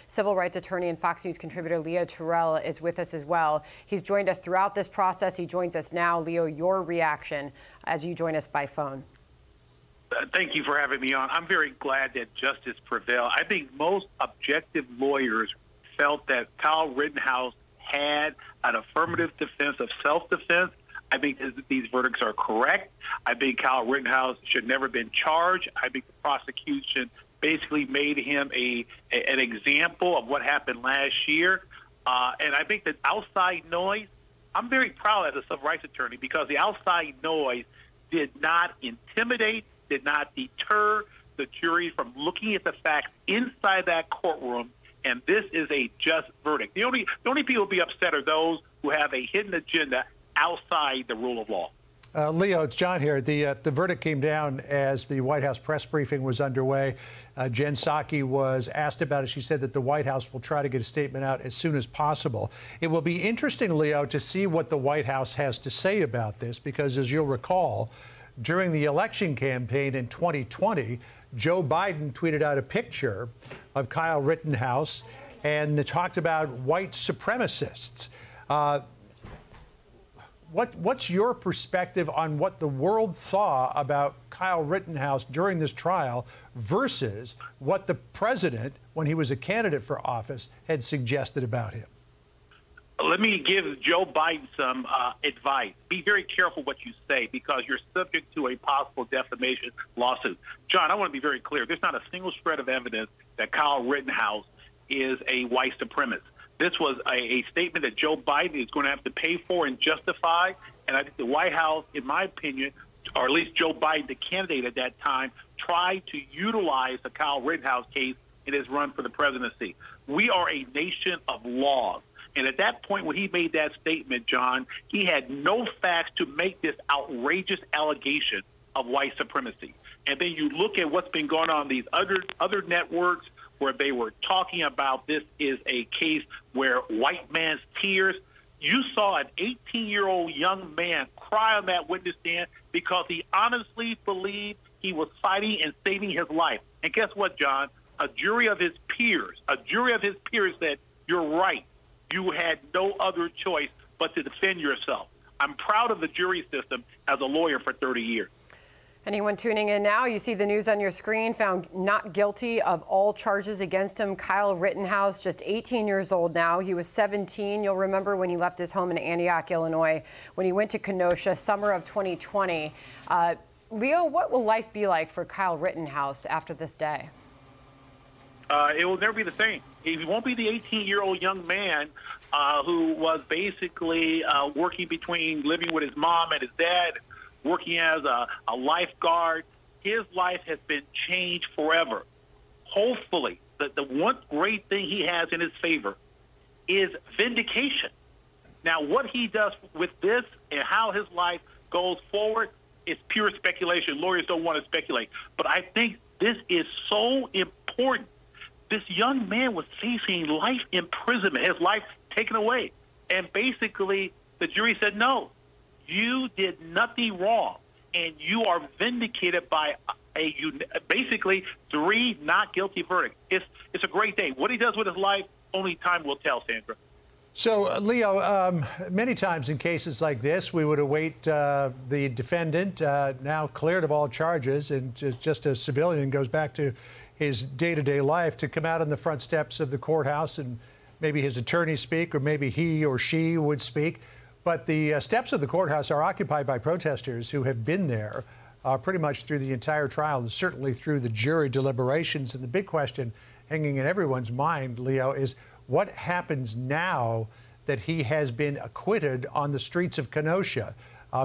civil rights attorney and Fox News contributor Leo Terrell is with us as well. He's joined us throughout this process. He joins us now. Leo, your reaction as you join us by phone. Thank you for having me on. I'm very glad that justice prevailed. I think most objective lawyers felt that Kyle Rittenhouse had an affirmative defense of self-defense. I think these verdicts are correct. I think Kyle Rittenhouse should never have been charged. I think the prosecution basically made him an example of what happened last year. And I think that outside noise, I'm very proud as a civil rights attorney because the outside noise did not intimidate, did not deter the jury from looking at the facts inside that courtroom. And this is a just verdict. The only people who be upset are those who have a hidden agenda outside the rule of law. Leo, it's John here. The verdict came down as the White House press briefing was underway. Jen Psaki was asked about it. She said that the White House will try to get a statement out as soon as possible. It will be interesting, Leo, to see what the White House has to say about this, because as you'll recall, during the election campaign in 2020, Joe Biden tweeted out a picture of Kyle Rittenhouse and talked about white supremacists. What's your perspective on what the world saw about Kyle Rittenhouse during this trial versus what the president, when he was a candidate for office, had suggested about him? Let me give Joe Biden some advice. Be very careful what you say because you're subject to a possible defamation lawsuit. John, I want to be very clear. There's not a single shred of evidence that Kyle Rittenhouse is a white supremacist. This was a statement that Joe Biden is going to have to pay for and justify. And I think the White House, in my opinion, or at least Joe Biden, the candidate at that time, tried to utilize the Kyle Rittenhouse case in his run for the presidency. We are a nation of laws. And at that point, when he made that statement, John, he had no facts to make this outrageous allegation of white supremacy. And then you look at what's been going on in these other networks where they were talking about this is a case where white man's tears. You saw an 18-year-old young man cry on that witness stand because he honestly believed he was fighting and saving his life. And guess what, John? A jury of his peers said, you're right. You had no other choice but to defend yourself. I'm proud of the jury system as a lawyer for 30 years. Anyone tuning in now, you see the news on your screen, found not guilty of all charges against him. Kyle Rittenhouse, just 18 years old now. He was 17. You'll remember when he left his home in Antioch, Illinois, when he went to Kenosha, summer of 2020. Leo, what will life be like for Kyle Rittenhouse after this day? It will never be the same. He won't be the 18-year-old young man who was basically working between living with his mom and his dad, working as a lifeguard. His life has been changed forever. Hopefully, the one great thing he has in his favor is vindication. Now, what he does with this and how his life goes forward is pure speculation. Lawyers don't want to speculate. But I think this is so important. This young man was facing life imprisonment, his life taken away. And basically, the jury said, no, you did nothing wrong, and you are vindicated by basically 3 not guilty verdicts. It's a great day. What he does with his life, only time will tell, Sandra. So, Leo, many times in cases like this, we would await the defendant, now cleared of all charges and just a civilian, goes back to his day-to-day life, to come out on the front steps of the courthouse and maybe his attorney speak, or maybe he or she would speak. But the steps of the courthouse are occupied by protesters who have been there pretty much through the entire trial and certainly through the jury deliberations. And the big question hanging in everyone's mind, Leo, is what happens now that he has been acquitted on the streets of Kenosha?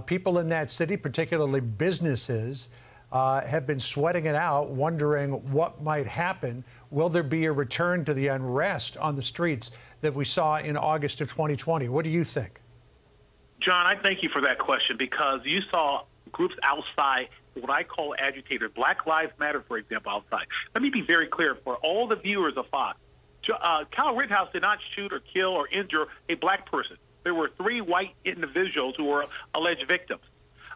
People in that city, particularly businesses, have been sweating it out, wondering what might happen. Will there be a return to the unrest on the streets that we saw in August of 2020? What do you think? John, I thank you for that question because you saw groups outside, what I call agitators, Black Lives Matter, for example, outside. Let me be very clear for all the viewers of Fox. Kyle Rittenhouse did not shoot or kill or injure a black person. There were 3 white individuals who were alleged victims.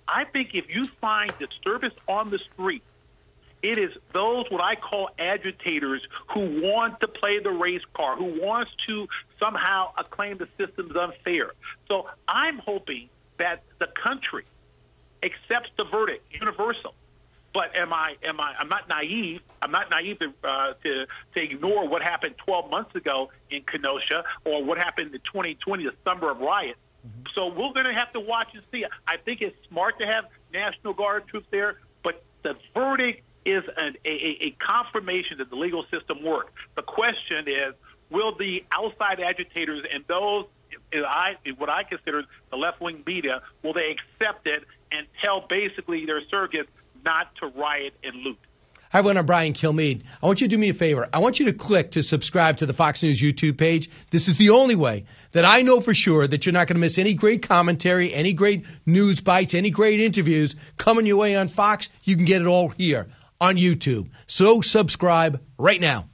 I think if you find disturbance on the street It is those what I call agitators who want to play the race card, who wants to somehow claim the system's unfair. So I'm hoping that the country accepts the verdict, universal. But I'm not naive. I'm not naive to ignore what happened 12 months ago in Kenosha or what happened in 2020, the summer of riots. So we're going to have to watch and see. I think it's smart to have National Guard troops there, but the verdict is a confirmation that the legal system works. The question is, will the outside agitators and those, what I consider the left-wing media, will they accept it and tell basically their surrogates not to riot and loot? Hi, everyone. I'm Brian Kilmeade. I want you to do me a favor. I want you to click to subscribe to the Fox News YouTube page. This is the only way that I know for sure that you're not going to miss any great commentary, any great news bites, any great interviews coming your way on Fox. You can get it all here on YouTube. So subscribe right now.